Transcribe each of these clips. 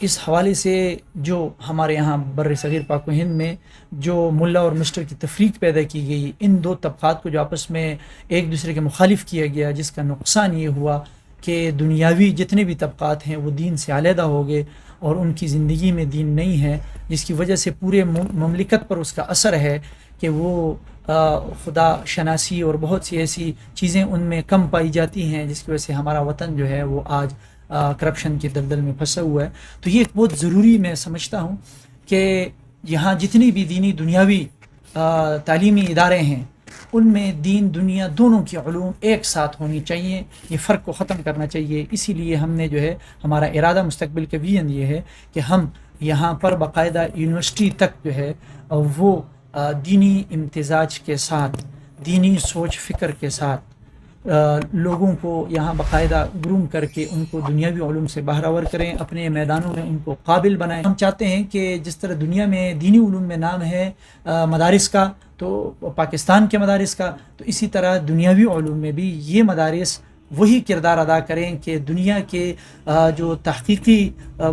اس حوالے سے جو ہمارے یہاں بر صغیر پاک و ہند میں جو ملا اور مسٹر کی تفریق پیدا کی گئی، ان دو طبقات کو جو آپس میں ایک دوسرے کے مخالف کیا گیا، جس کا نقصان یہ ہوا کہ دنیاوی جتنے بھی طبقات ہیں وہ دین سے علیحدہ ہو گئے اور ان کی زندگی میں دین نہیں ہے، جس کی وجہ سے پورے مملکت پر اس کا اثر ہے کہ وہ خدا شناسی اور بہت سی ایسی چیزیں ان میں کم پائی جاتی ہیں، جس کی وجہ سے ہمارا وطن جو ہے وہ آج کرپشن کے دلدل میں پھنسا ہوا ہے. تو یہ ایک بہت ضروری میں سمجھتا ہوں کہ یہاں جتنی بھی دینی دنیاوی تعلیمی ادارے ہیں ان میں دین دنیا دونوں کی علوم ایک ساتھ ہونی چاہیے، یہ فرق کو ختم کرنا چاہیے. اسی لیے ہم نے جو ہے ہمارا ارادہ مستقبل کا ویژن یہ ہے کہ ہم یہاں پر باقاعدہ یونیورسٹی تک جو ہے وہ دینی امتزاج کے ساتھ، دینی سوچ فکر کے ساتھ لوگوں کو یہاں باقاعدہ گروم کر کے ان کو دنیاوی علوم سے بہرور کریں، اپنے میدانوں میں ان کو قابل بنائیں. ہم چاہتے ہیں کہ جس طرح دنیا میں دینی علوم میں نام ہے مدارس کا، تو پاکستان کے مدارس کا، تو اسی طرح دنیاوی علوم میں بھی یہ مدارس وہی کردار ادا کریں کہ دنیا کے جو تحقیقی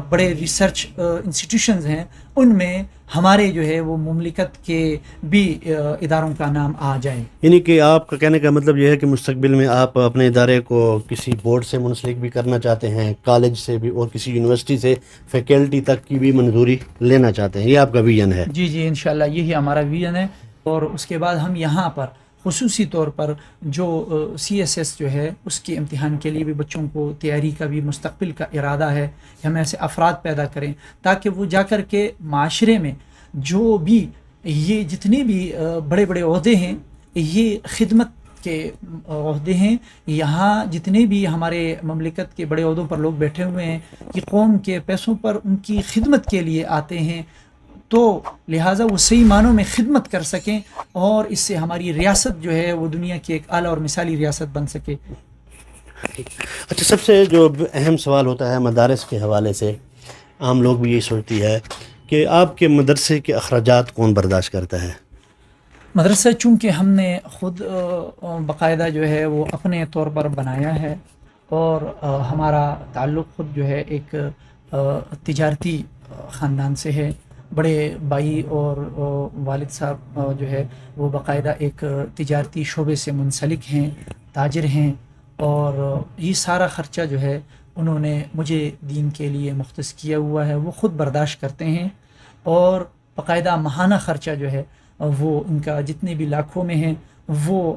بڑے ریسرچ انسٹیٹیوشنز ہیں ان میں ہمارے جو ہے وہ مملکت کے بھی اداروں کا نام آ جائے. یعنی کہ آپ کا کہنے کا مطلب یہ ہے کہ مستقبل میں آپ اپنے ادارے کو کسی بورڈ سے منسلک بھی کرنا چاہتے ہیں، کالج سے بھی، اور کسی یونیورسٹی سے فیکلٹی تک کی بھی منظوری لینا چاہتے ہیں، یہ آپ کا ویژن ہے؟ جی انشاءاللہ یہی ہمارا ویژن ہے. اور اس کے بعد ہم یہاں پر خصوصی طور پر جو CSS جو ہے اس کے امتحان کے لیے بھی بچوں کو تیاری کا بھی مستقبل کا ارادہ ہے کہ ہم ایسے افراد پیدا کریں تاکہ وہ جا کر کے معاشرے میں جو بھی یہ جتنے بھی بڑے بڑے عہدے ہیں، یہ خدمت کے عہدے ہیں. یہاں جتنے بھی ہمارے مملکت کے بڑے عہدوں پر لوگ بیٹھے ہوئے ہیں کہ قوم کے پیسوں پر ان کی خدمت کے لیے آتے ہیں، تو لہٰذا وہ صحیح معنوں میں خدمت کر سکیں اور اس سے ہماری ریاست جو ہے وہ دنیا کی ایک اعلیٰ اور مثالی ریاست بن سکے. اچھا، سب سے جو اہم سوال ہوتا ہے مدارس کے حوالے سے، عام لوگ بھی یہی سوچتی ہے کہ آپ کے مدرسے کے اخراجات کون برداشت کرتا ہے؟ مدرسہ چونکہ ہم نے خود باقاعدہ جو ہے وہ اپنے طور پر بنایا ہے اور ہمارا تعلق خود جو ہے ایک تجارتی خاندان سے ہے. بڑے بھائی اور والد صاحب جو ہے وہ باقاعدہ ایک تجارتی شعبے سے منسلک ہیں، تاجر ہیں، اور یہ سارا خرچہ جو ہے انہوں نے مجھے دین کے لیے مختص کیا ہوا ہے، وہ خود برداشت کرتے ہیں. اور باقاعدہ ماہانہ خرچہ جو ہے وہ ان کا جتنے بھی لاکھوں میں ہیں، وہ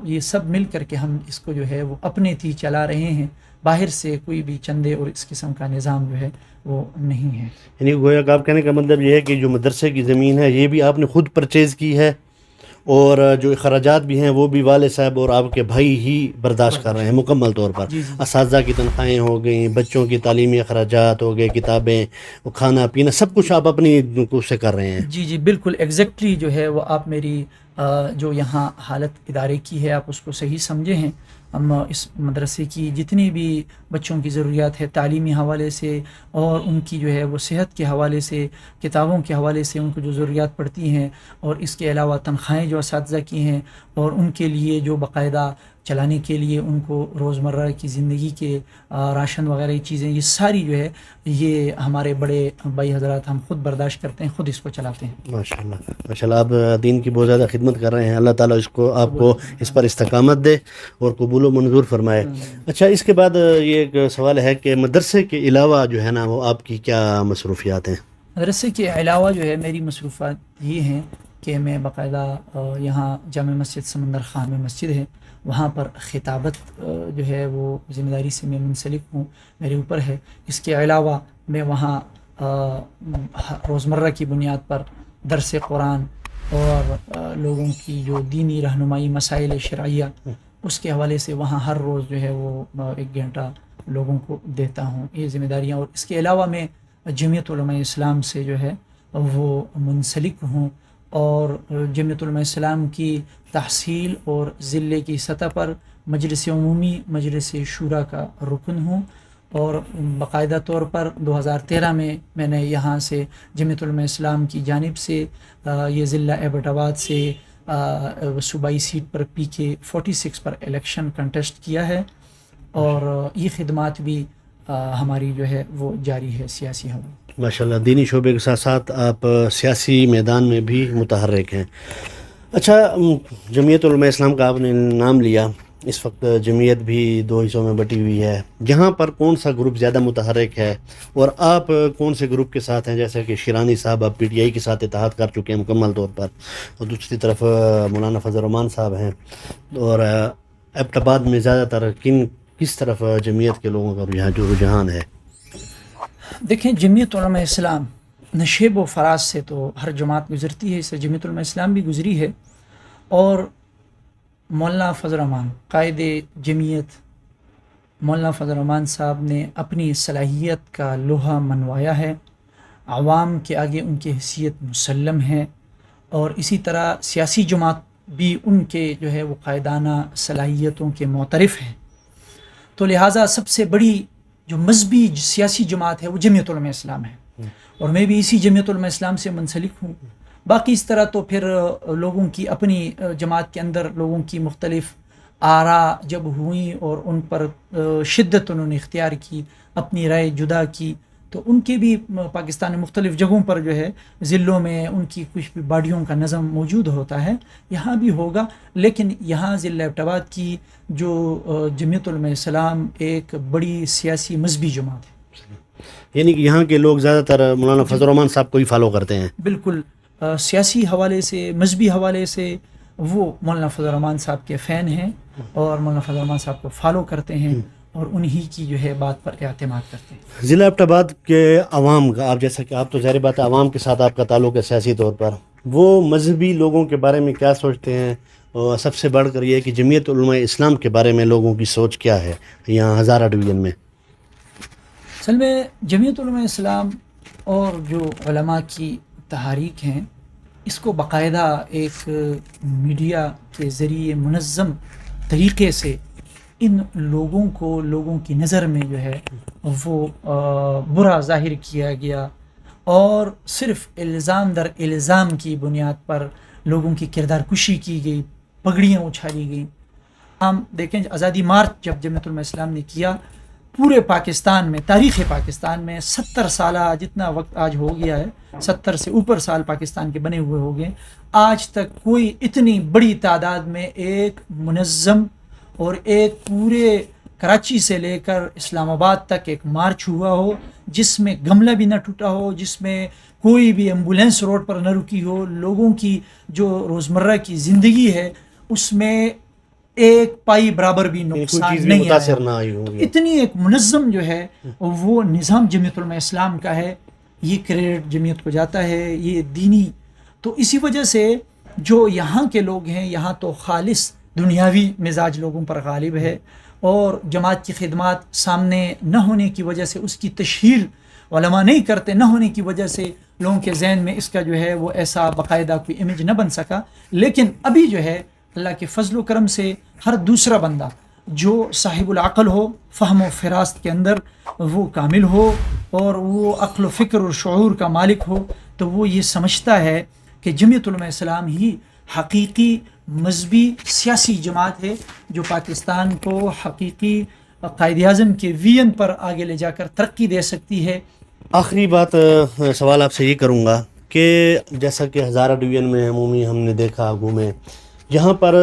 یہ سب مل کر کے ہم اس کو جو ہے وہ اپنے تھی چلا رہے ہیں. باہر سے کوئی بھی چندے اور اس قسم کا نظام جو ہے وہ نہیں ہے. یعنی گویا کہ آپ کہنے کا مطلب یہ ہے کہ جو مدرسے کی زمین ہے یہ بھی آپ نے خود پرچیز کی ہے، اور جو اخراجات بھی ہیں وہ بھی والد صاحب اور آپ کے بھائی ہی برداشت کر رہے ہیں مکمل طور پر. اساتذہ کی تنخواہیں ہو گئیں، بچوں کی تعلیمی اخراجات ہو گئے، کتابیں، کھانا پینا، سب کچھ آپ اپنی کو سے کر رہے ہیں. جی بالکل ایگزیکٹلی جو ہے وہ آپ میری جو یہاں حالت ادارے کی ہے آپ اس کو صحیح سمجھے ہیں. ہم اس مدرسے کی جتنی بھی بچوں کی ضروریات ہے تعلیمی حوالے سے اور ان کی جو ہے وہ صحت کے حوالے سے، کتابوں کے حوالے سے ان کو جو ضروریات پڑتی ہیں، اور اس کے علاوہ تنخواہیں جو اساتذہ کی ہیں اور ان کے لیے جو باقاعدہ چلانے کے لیے ان کو روزمرہ کی زندگی کے راشن وغیرہ چیزیں، یہ ساری جو ہے یہ ہمارے بڑے بھائی حضرات ہم خود برداشت کرتے ہیں، خود اس کو چلاتے ہیں. ماشاءاللہ آپ دین کی بہت زیادہ خدمت کر رہے ہیں. اللہ تعالیٰ اس کو آپ کو اس پر استقامت دے اور قبول و منظور فرمائے. اچھا، اس کے بعد یہ ایک سوال ہے کہ مدرسے کے علاوہ جو ہے نا وہ آپ کی کیا مصروفیات ہیں؟ مدرسے کے علاوہ جو ہے میری مصروفات یہ ہیں کہ میں باقاعدہ یہاں جامع مسجد سمندر خان میں مسجد ہے، وہاں پر خطابت جو ہے وہ ذمہ داری سے میں منسلک ہوں، میرے اوپر ہے. اس کے علاوہ میں وہاں روزمرہ کی بنیاد پر درس قرآن اور لوگوں کی جو دینی رہنمائی مسائل شرعیہ اس کے حوالے سے وہاں ہر روز جو ہے وہ 1 گھنٹہ لوگوں کو دیتا ہوں، یہ ذمہ داریاں. اور اس کے علاوہ میں جمعیت علماء اسلام سے جو ہے وہ منسلک ہوں اور جمعیت علماء اسلام کی تحصیل اور ضلع کی سطح پر مجلس عمومی، مجلس شورا کا رکن ہوں. اور باقاعدہ طور پر 2013 میں نے یہاں سے جمعیت علماء اسلام کی جانب سے یہ ضلع ایبٹ آباد سے صوبائی سیٹ پر PK 46 پر الیکشن کنٹیسٹ کیا ہے. اور یہ خدمات بھی ہماری جو ہے وہ جاری ہے سیاسی حوالے. ماشاء اللہ دینی شعبے کے ساتھ ساتھ آپ سیاسی میدان میں بھی متحرک ہیں. اچھا، جمعیت علماء اسلام کا آپ نے نام لیا. اس وقت جمعیت بھی دو حصوں میں بٹی ہوئی ہے. یہاں پر کون سا گروپ زیادہ متحرک ہے اور آپ کون سے گروپ کے ساتھ ہیں؟ جیسے کہ شیرانی صاحب آپ پی ٹی آئی کے ساتھ اتحاد کر چکے ہیں مکمل طور پر، اور دوسری طرف مولانا فضل الرحمان صاحب ہیں. اور ایبٹ آباد میں زیادہ تر کس طرف جمعیت کے لوگوں کا رجحان ہے؟ دیکھیں، جمعیت علماء اسلام نشیب و فراز سے تو ہر جماعت گزرتی ہے، اس سے جمعیت علماء اسلام بھی گزری ہے. اور مولانا فضل الرحمان قائد جمعیت، مولانا فضل الرحمان صاحب نے اپنی صلاحیت کا لوہا منوایا ہے. عوام کے آگے ان کی حیثیت مسلم ہے، اور اسی طرح سیاسی جماعت بھی ان کے جو ہے وہ قائدانہ صلاحیتوں کے معترف ہیں. تو لہٰذا سب سے بڑی جو مذہبی سیاسی جماعت ہے وہ جمعیت علماء اسلام ہے، اور میں بھی اسی جمعیت علماء اسلام سے منسلک ہوں. باقی اس طرح تو پھر لوگوں کی اپنی جماعت کے اندر لوگوں کی مختلف آراء جب ہوئیں اور ان پر شدت انہوں نے اختیار کی، اپنی رائے جدا کی، تو ان کے بھی پاکستان میں مختلف جگہوں پر جو ہے ضلعوں میں ان کی کچھ بھی باڈیوں کا نظم موجود ہوتا ہے. یہاں بھی ہوگا، لیکن یہاں ضلع ایبٹ آباد کی جو جمعیت علماء اسلام ایک بڑی سیاسی مذہبی جماعت ہے. یعنی کہ یہاں کے لوگ زیادہ تر مولانا فضل الرحمان صاحب کو ہی فالو کرتے ہیں. بالکل، سیاسی حوالے سے، مذہبی حوالے سے وہ مولانا فضل الرحمان صاحب کے فین ہیں، اور مولانا فضل الرحمان صاحب کو فالو کرتے ہیں، اور انہی کی جو ہے بات پر اعتماد کرتے ہیں. ضلع ایبٹ آباد کے عوام کا، آپ جیسا کہ آپ تو ظاہر بات ہے عوام کے ساتھ آپ کا تعلق ہے سیاسی طور پر، وہ مذہبی لوگوں کے بارے میں کیا سوچتے ہیں؟ اور سب سے بڑھ کر یہ کہ جمعیت علماء اسلام کے بارے میں لوگوں کی سوچ کیا ہے یہاں ہزارہ ڈویژن میں؟ اصل میں جمعیت علماء اسلام اور جو علماء کی تحریک ہیں، اس کو باقاعدہ ایک میڈیا کے ذریعے منظم طریقے سے ان لوگوں کو لوگوں کی نظر میں جو ہے وہ برا ظاہر کیا گیا، اور صرف الزام در الزام کی بنیاد پر لوگوں کی کردار کشی کی گئی، پگڑیاں اچھالی گئیں. ہم دیکھیں آزادی مارچ جب جمعیت علماء اسلام نے کیا، پورے پاکستان میں، تاریخ پاکستان میں 70 سالہ جتنا وقت آج ہو گیا ہے، 70 سے اوپر سال پاکستان کے بنے ہوئے ہو گئے، آج تک کوئی اتنی بڑی تعداد میں ایک منظم اور ایک پورے کراچی سے لے کر اسلام آباد تک ایک مارچ ہوا ہو جس میں گملہ بھی نہ ٹوٹا ہو، جس میں کوئی بھی ایمبولینس روڈ پر نہ رکی ہو، لوگوں کی جو روزمرہ کی زندگی ہے اس میں ایک پائی برابر بھی نقصان نہیں متاثر نہ آیا. تو اتنی ایک منظم جو ہے وہ نظام جمعیت علماء اسلام کا ہے، یہ کریڈٹ جمعیت کو جاتا ہے، یہ دینی. تو اسی وجہ سے جو یہاں کے لوگ ہیں، یہاں تو خالص دنیاوی مزاج لوگوں پر غالب ہے، اور جماعت کی خدمات سامنے نہ ہونے کی وجہ سے، اس کی تشہیر علماء نہیں کرتے نہ ہونے کی وجہ سے، لوگوں کے ذہن میں اس کا جو ہے وہ ایسا باقاعدہ کوئی امیج نہ بن سکا. لیکن ابھی جو ہے اللہ کے فضل و کرم سے ہر دوسرا بندہ جو صاحب العقل ہو، فہم و فراست کے اندر وہ کامل ہو، اور وہ عقل و فکر اور شعور کا مالک ہو، تو وہ یہ سمجھتا ہے کہ جمعیت علماء اسلام ہی حقیقی مذہبی سیاسی جماعت ہے جو پاکستان کو حقیقی قائد اعظم کے ویژن پر آگے لے جا کر ترقی دے سکتی ہے. آخری بات، سوال آپ سے یہ کروں گا کہ جیسا کہ ہزارہ ڈویژن میں عمومی ہم نے دیکھا گھومے، یہاں پر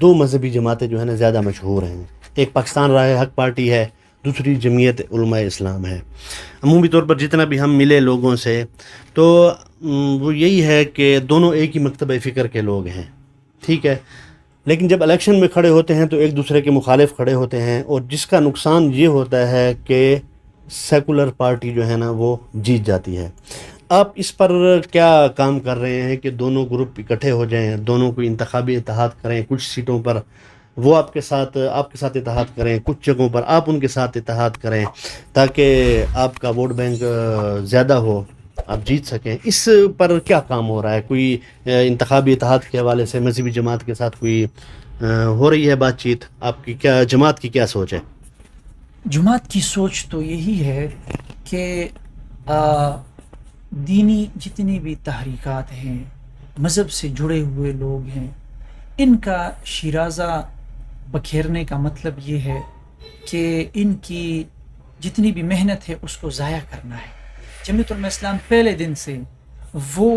دو مذہبی جماعتیں جو ہیں نا زیادہ مشہور ہیں. ایک پاکستان راہ حق پارٹی ہے، دوسری جمعیت علماء اسلام ہے. عمومی طور پر جتنا بھی ہم ملے لوگوں سے تو وہ یہی ہے کہ دونوں ایک ہی مکتبہ فکر کے لوگ ہیں، ٹھیک ہے، لیکن جب الیکشن میں کھڑے ہوتے ہیں تو ایک دوسرے کے مخالف کھڑے ہوتے ہیں، اور جس کا نقصان یہ ہوتا ہے کہ سیکولر پارٹی جو ہے نا وہ جیت جاتی ہے. آپ اس پر کیا کام کر رہے ہیں کہ دونوں گروپ اکٹھے ہو جائیں، دونوں کو انتخابی اتحاد کریں، کچھ سیٹوں پر وہ آپ کے ساتھ اتحاد کریں، کچھ جگہوں پر آپ ان کے ساتھ اتحاد کریں، تاکہ آپ کا ووٹ بینک زیادہ ہو، آپ جیت سکیں؟ اس پر کیا کام ہو رہا ہے؟ کوئی انتخابی اتحاد کے حوالے سے مذہبی جماعت کے ساتھ کوئی ہو رہی ہے بات چیت؟ آپ کی کیا، جماعت کی کیا سوچ ہے؟ جماعت کی سوچ تو یہی ہے کہ دینی جتنی بھی تحریکات ہیں، مذہب سے جڑے ہوئے لوگ ہیں، ان کا شیرازہ بکھیرنے کا مطلب یہ ہے کہ ان کی جتنی بھی محنت ہے اس کو ضائع کرنا ہے. جمعیت علماء اسلام پہلے دن سے وہ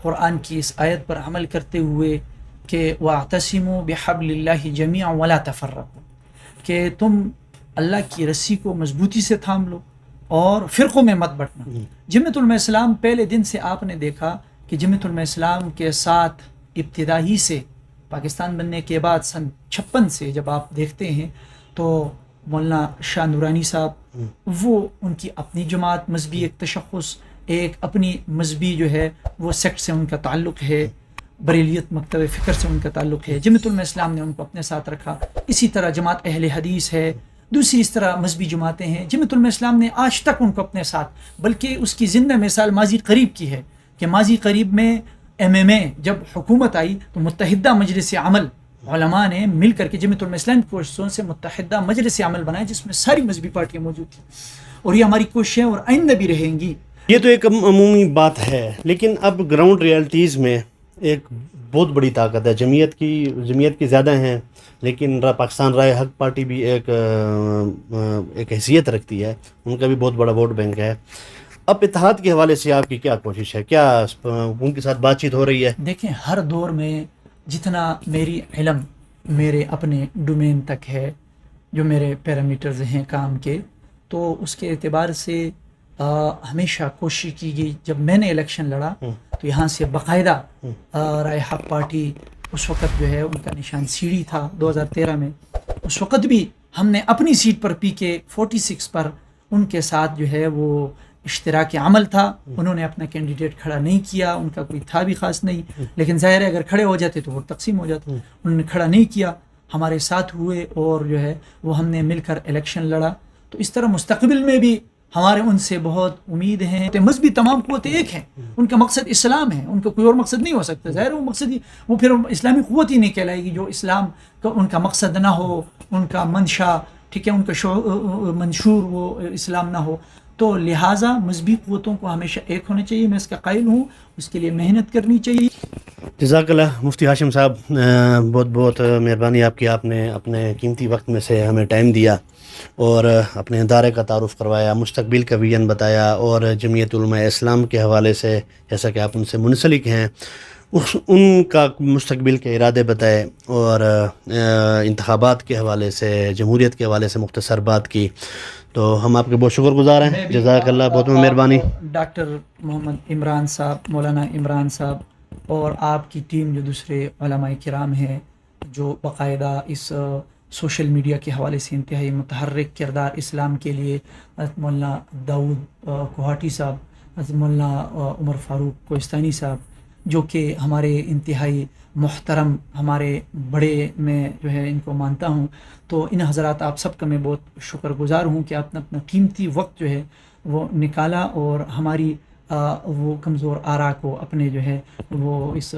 قرآن کی اس آیت پر عمل کرتے ہوئے کہ وَاعْتَصِمُوا بِحَبْلِ اللَّهِ جَمِيعًا وَلَا تَفَرَّقُوا، کہ تم اللہ کی رسی کو مضبوطی سے تھام لو اور فرقوں میں مت بٹنا. جمعیت علماء اسلام پہلے دن سے آپ نے دیکھا کہ جمعیت علماء اسلام کے ساتھ ابتدائی سے پاکستان بننے کے بعد سن 56 سے جب آپ دیکھتے ہیں تو مولانا شاہ نورانی صاحب وہ ان کی اپنی جماعت، مذہبی ایک تشخص، ایک اپنی مذہبی جو ہے وہ سیکٹ سے ان کا تعلق ہے، بریلیت مکتب فکر سے ان کا تعلق ہے. جمعیت علماء اسلام نے ان کو اپنے ساتھ رکھا. اسی طرح جماعت اہل حدیث ہے، دوسری اس طرح مذہبی جماعتیں ہیں. جمعیت علماء اسلام نے آج تک ان کو اپنے ساتھ، بلکہ اس کی زندہ مثال ماضی قریب کی ہے کہ ماضی قریب میں MMA جب حکومت آئی تو متحدہ مجلس عمل علماء نے مل کر کے جمعیت علماء اسلام کی کوششوں سے متحدہ مجلس عمل بنائے جس میں ساری مذہبی پارٹیاں موجود تھیں، اور یہ ہماری کوششیں اور آئندہ بھی رہیں گی. یہ تو ایک عمومی بات ہے، لیکن اب گراؤنڈ ریالٹیز میں ایک بہت بڑی طاقت ہے. جمعیت کی زیادہ ہیں، لیکن پاکستان رائے حق پارٹی بھی ایک حیثیت رکھتی ہے، ان کا بھی بہت بڑا ووٹ بینک ہے. اب اتحاد کے حوالے سے آپ کی کیا کوشش ہے؟ کیا ان کے ساتھ بات چیت ہو رہی ہے؟ دیکھیں، ہر دور میں جتنا میری علم میرے اپنے ڈومین تک ہے، جو میرے پیرامیٹرز ہیں کام کے، تو اس کے اعتبار سے ہمیشہ کوشش کی گئی. جب میں نے الیکشن لڑا تو یہاں سے باقاعدہ رائے حق پارٹی، اس وقت جو ہے ان کا نشان سیڑھی تھا 2013 میں، اس وقت بھی ہم نے اپنی سیٹ پر PK 46 پر ان کے ساتھ جو ہے وہ اشتراک عمل تھا. انہوں نے اپنا کینڈیڈیٹ کھڑا نہیں کیا، ان کا کوئی تھا بھی خاص نہیں، لیکن ظاہر ہے اگر کھڑے ہو جاتے تو وہ تقسیم ہو جاتا. انہوں نے کھڑا نہیں کیا، ہمارے ساتھ ہوئے اور جو ہے وہ ہم نے مل کر الیکشن لڑا. تو اس طرح مستقبل میں بھی ہمارے ان سے بہت امید ہیں. مذہبی تمام قوتیں ایک ہیں، ان کا مقصد اسلام ہے، ان کا کوئی اور مقصد نہیں ہو سکتا. ظاہر وہ مقصد وہ پھر اسلامی قوت ہی نہیں کہلائے گی جو اسلام کا ان کا مقصد نہ ہو، ان کا منشا، ٹھیک ہے، ان کا منشور وہ اسلام نہ ہو. تو لہٰذا مذہبی قوتوں کو ہمیشہ ایک ہونا چاہیے، میں اس کا قائل ہوں، اس کے لیے محنت کرنی چاہیے. جزاک اللہ مفتی ہاشم صاحب، بہت بہت مہربانی آپ کی، آپ نے اپنے قیمتی وقت میں سے ہمیں ٹائم دیا اور اپنے ادارے کا تعارف کروایا، مستقبل کا ویژن بتایا، اور جمعیت علماء اسلام کے حوالے سے جیسا کہ آپ ان سے منسلک ہیں ان کا مستقبل کے ارادے بتائے، اور انتخابات کے حوالے سے، جمہوریت کے حوالے سے مختصر بات کی. تو ہم آپ کے بہت شکر گزار ہیں. جزاک اللہ، بہت مہربانی. ڈاکٹر محمد عمران صاحب، مولانا عمران صاحب اور آپ کی ٹیم جو دوسرے علماء کرام ہیں جو باقاعدہ اس سوشل میڈیا کے حوالے سے انتہائی متحرک کردار اسلام کے لیے، مولانا داؤد کوہاٹی صاحب، مولانا عمر فاروق کوہستانی صاحب، جو کہ ہمارے انتہائی محترم، ہمارے بڑے، میں جو ہے ان کو مانتا ہوں. تو ان حضرات آپ سب کا میں بہت شکر گزار ہوں کہ آپ نے اپنا قیمتی وقت جو ہے وہ نکالا اور ہماری وہ کمزور آرا کو اپنے جو ہے وہ اس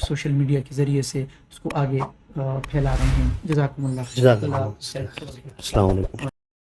سوشل میڈیا کے ذریعے سے اس کو آگے پھیلا رہے ہیں. جزاکم اللہ. السلام علیکم.